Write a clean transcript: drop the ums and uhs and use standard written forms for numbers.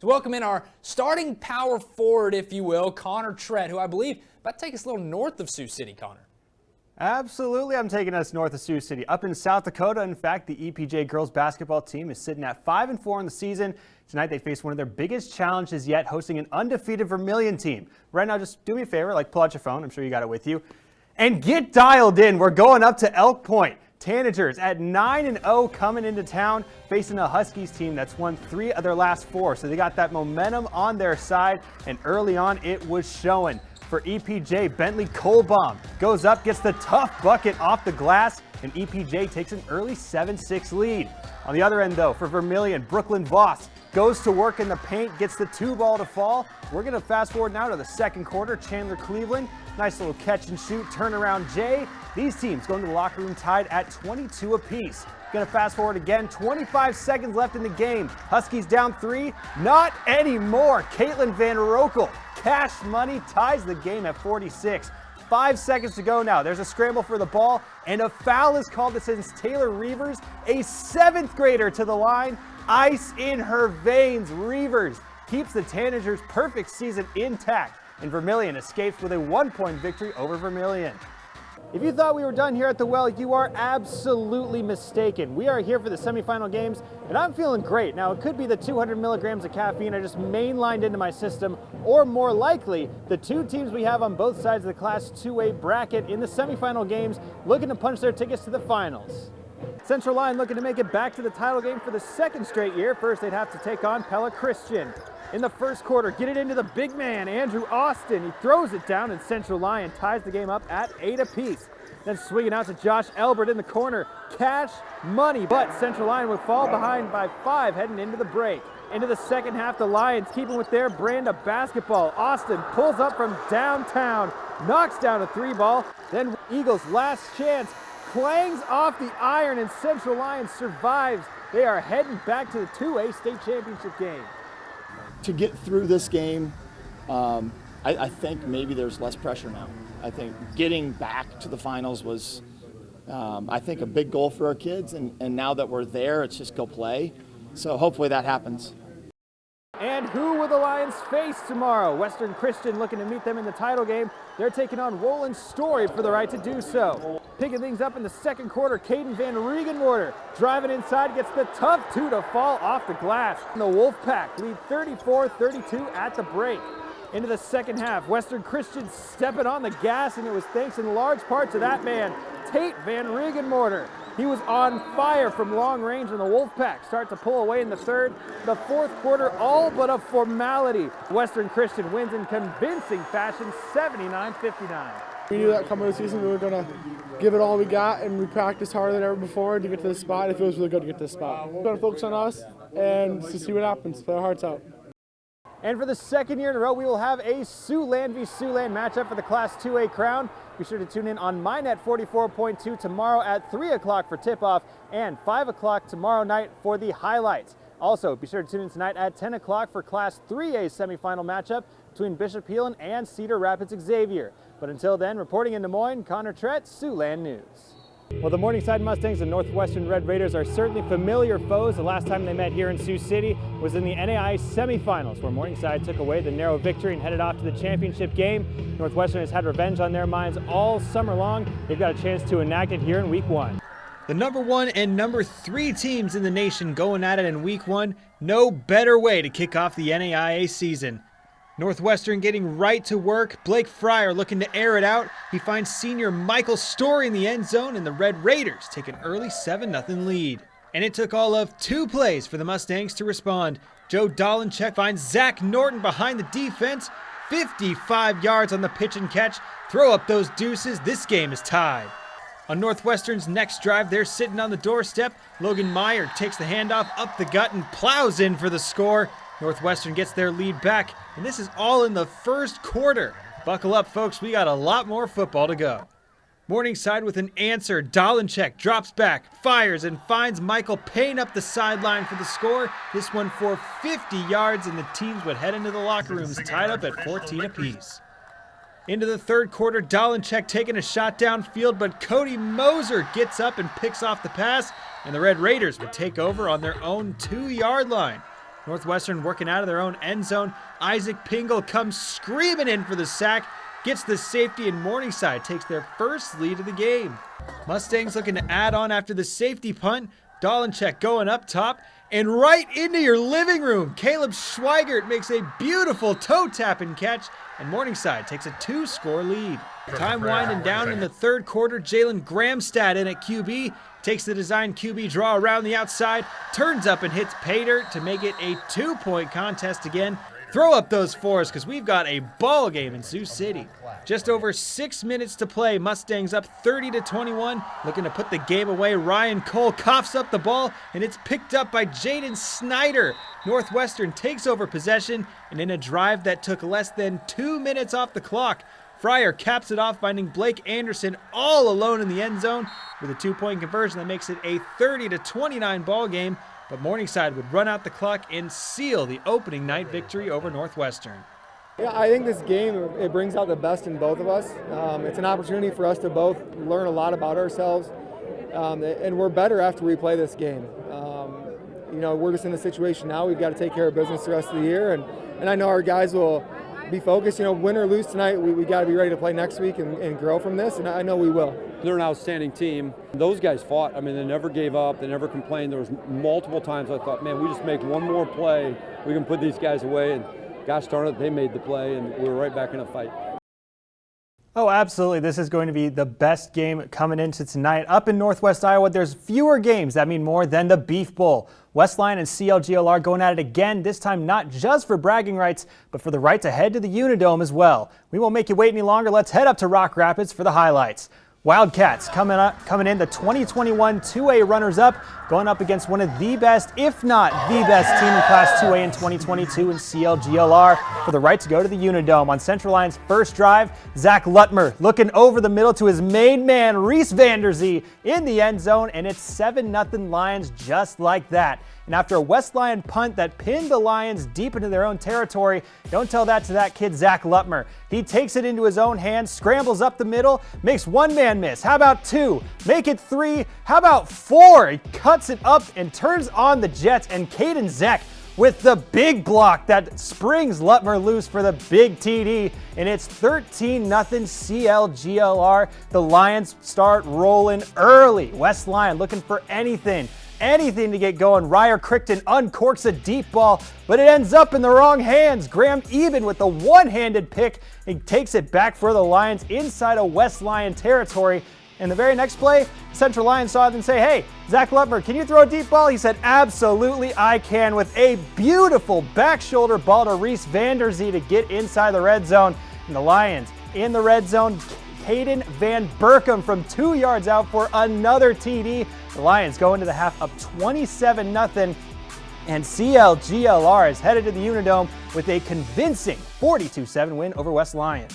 To welcome in our starting power forward, if you will, Connor Trett, who I believe about to take us a little north of Sioux City, Connor. Absolutely, I'm taking us north of Sioux City, up in South Dakota. In fact, the EPJ girls basketball team is sitting at 5-4 in the season. Tonight they face one of their biggest challenges yet, hosting an undefeated Vermilion team. Right now, just do me a favor, pull out your phone, I'm sure you got it with you, and get dialed in. We're going up to Elk Point. Tanagers at 9-0 coming into town, facing a Huskies team that's won 3 of their last 4. So they got that momentum on their side, and early on it was showing. For EPJ, Bentley Kohlbaum goes up, gets the tough bucket off the glass, and EPJ takes an early 7-6 lead. On the other end, though, for Vermilion, Brooklyn Voss goes to work in the paint, gets the 2-ball to fall. We're going to fast forward now to the second quarter. Chandler Cleveland, nice little catch and shoot, turnaround Jay. These teams going to the locker room tied at 22 apiece. Going to fast forward again, 25 seconds left in the game. Huskies down 3, not anymore. Caitlin Van Rokel, cash money, ties the game at 46. 5 seconds to go now. There's a scramble for the ball, and a foul is called that sends Taylor Reavers, a 7th grader, to the line. Ice in her veins. Reavers keeps the Tanagers' perfect season intact, and Vermilion escapes with a 1-point victory over Vermilion. If you thought we were done here at the Well, you are absolutely mistaken. We are here for the semifinal games, and I'm feeling great. Now, it could be the 200 milligrams of caffeine I just mainlined into my system, or more likely, the 2 teams we have on both sides of the Class 2A bracket in the semifinal games looking to punch their tickets to the finals. Central Line looking to make it back to the title game for the 2nd straight year. First, they'd have to take on Pella Christian. In the first quarter, get it into the big man, Andrew Austin. He throws it down, and Central Lyon ties the game up at 8 apiece. Then swinging out to Josh Elbert in the corner. Cash money, but Central Lyon would fall behind by 5 heading into the break. Into the second half, the Lions keeping with their brand of basketball. Austin pulls up from downtown, knocks down a 3-ball. Then Eagles' last chance, clangs off the iron, and Central Lyon survives. They are heading back to the 2A state championship game. To get through this game, I think maybe there's less pressure now. I think getting back to the finals was, I think, a big goal for our kids, and now that we're there, it's just go play. So hopefully that happens. And who will the Lions face tomorrow? Western Christian looking to meet them in the title game. They're taking on Roland Story for the right to do so. Picking things up in the second quarter, Caden Van Regenwater driving inside, gets the tough 2 to fall off the glass. And the Wolfpack lead 34-32 at the break. Into the second half, Western Christian stepping on the gas, and it was thanks in large part to that man, Tate Van Regenwater. He was on fire from long range, and the Wolfpack start to pull away in the third. The fourth quarter, all but a formality. Western Christian wins in convincing fashion, 79-59. We knew that coming to the season we were going to give it all we got, and we practiced harder than ever before to get to this spot. It feels really good to get to this spot. We're going to focus on us and to see what happens, play our hearts out. And for the 2nd year in a row, we will have a Siouxland v. Siouxland matchup for the Class 2A crown. Be sure to tune in on MyNet 44.2 tomorrow at 3 o'clock for tip-off and 5 o'clock tomorrow night for the highlights. Also, be sure to tune in tonight at 10 o'clock for Class 3A semifinal matchup between Bishop Heelan and Cedar Rapids Xavier. But until then, reporting in Des Moines, Connor Trett, Siouxland News. Well, the Morningside Mustangs and Northwestern Red Raiders are certainly familiar foes. The last time they met here in Sioux City was in the NAIA semifinals, where Morningside took away the narrow victory and headed off to the championship game. Northwestern has had revenge on their minds all summer long. They've got a chance to enact it here in Week 1. The number 1 and number 3 teams in the nation going at it in Week 1. No better way to kick off the NAIA season. Northwestern getting right to work. Blake Fryer looking to air it out. He finds senior Michael Story in the end zone, and the Red Raiders take an early 7-0 lead. And it took all of 2 plays for the Mustangs to respond. Joe Dolenchek finds Zach Norton behind the defense. 55 yards on the pitch and catch. Throw up those deuces. This game is tied. On Northwestern's next drive, they're sitting on the doorstep. Logan Meyer takes the handoff up the gut and plows in for the score. Northwestern gets their lead back, and this is all in the first quarter. Buckle up, folks. We got a lot more football to go. Morningside with an answer. Dolenchek drops back, fires, and finds Michael Payne up the sideline for the score. This one for 50 yards, and the teams would head into the locker rooms tied up at 14 apiece. Into the third quarter, Dolenchek taking a shot downfield, but Cody Moser gets up and picks off the pass, and the Red Raiders would take over on their own 2-yard line. Northwestern working out of their own end zone. Isaac Pingle comes screaming in for the sack, gets the safety, and Morningside takes their first lead of the game. Mustangs looking to add on after the safety punt. Dolenchek going up top and right into your living room. Caleb Schweigert makes a beautiful toe tap and catch, and Morningside takes a 2-score lead. Time winding down in the third quarter. Jalen Gramstad in at QB, takes the design QB draw around the outside, turns up and hits pay dirt to make it a 2-point contest again. Throw up those fours because we've got a ball game in Sioux City. Just over 6 minutes to play. Mustangs up 30-21. Looking to put the game away. Ryan Cole coughs up the ball and it's picked up by Jaden Snyder. Northwestern takes over possession, and in a drive that took less than 2 minutes off the clock, Fryer caps it off, finding Blake Anderson all alone in the end zone with a 2-point conversion that makes it a 30-29 ball game. But Morningside would run out the clock and seal the opening night victory over Northwestern. Yeah, I think this game, it brings out the best in both of us. It's an opportunity for us to both learn a lot about ourselves, and we're better after we play this game. We're just in a situation now, we've got to take care of business the rest of the year, and I know our guys will be focused. Win or lose tonight, we got to be ready to play next week and grow from this, and I know we will. They're an outstanding team. Those guys fought. I mean, they never gave up. They never complained. There was multiple times I thought, man, we just make one more play, we can put these guys away. And gosh darn it, they made the play, and we were right back in a fight. Oh, absolutely. This is going to be the best game coming into tonight. Up in Northwest Iowa, there's fewer games that mean more than the Beef Bowl. Westline and CLGLR going at it again, this time not just for bragging rights, but for the right to head to the Unidome as well. We won't make you wait any longer. Let's head up to Rock Rapids for the highlights. Wildcats coming in the 2021 2A runners-up, going up against one of the best, if not the best team in Class 2A in 2022 in CLGLR for the right to go to the Unidome. On Central Line's first drive, Zach Lutmer looking over the middle to his main man, Reese Vanderzee, in the end zone, and it's 7-0 Lions just like that. And after a West Lion punt that pinned the Lions deep into their own territory, don't tell that to that kid, Zach Lutmer. He takes it into his own hands, scrambles up the middle, makes one man miss. How about two? Make it three. How about four? He cuts it up and turns on the Jets, and Caden Zeck with the big block that springs Lutmer loose for the big TD, and it's 13-0 CLGLR. The Lions start rolling early. West Lion looking for anything to get going. Ryer Crichton uncorks a deep ball, but it ends up in the wrong hands. Graham Eben with the one-handed pick. He takes it back for the Lions inside of West Lion territory. And the very next play, Central Lions saw it and say, hey, Zach Lutmer, can you throw a deep ball? He said, absolutely I can, with a beautiful back shoulder ball to Reese Vanderzee to get inside the red zone. And the Lions in the red zone, Caden Van Berkom from 2 yards out for another TD. The Lions go into the half up 27-0, and CLGLR is headed to the Unidome with a convincing 42-7 win over West Lion.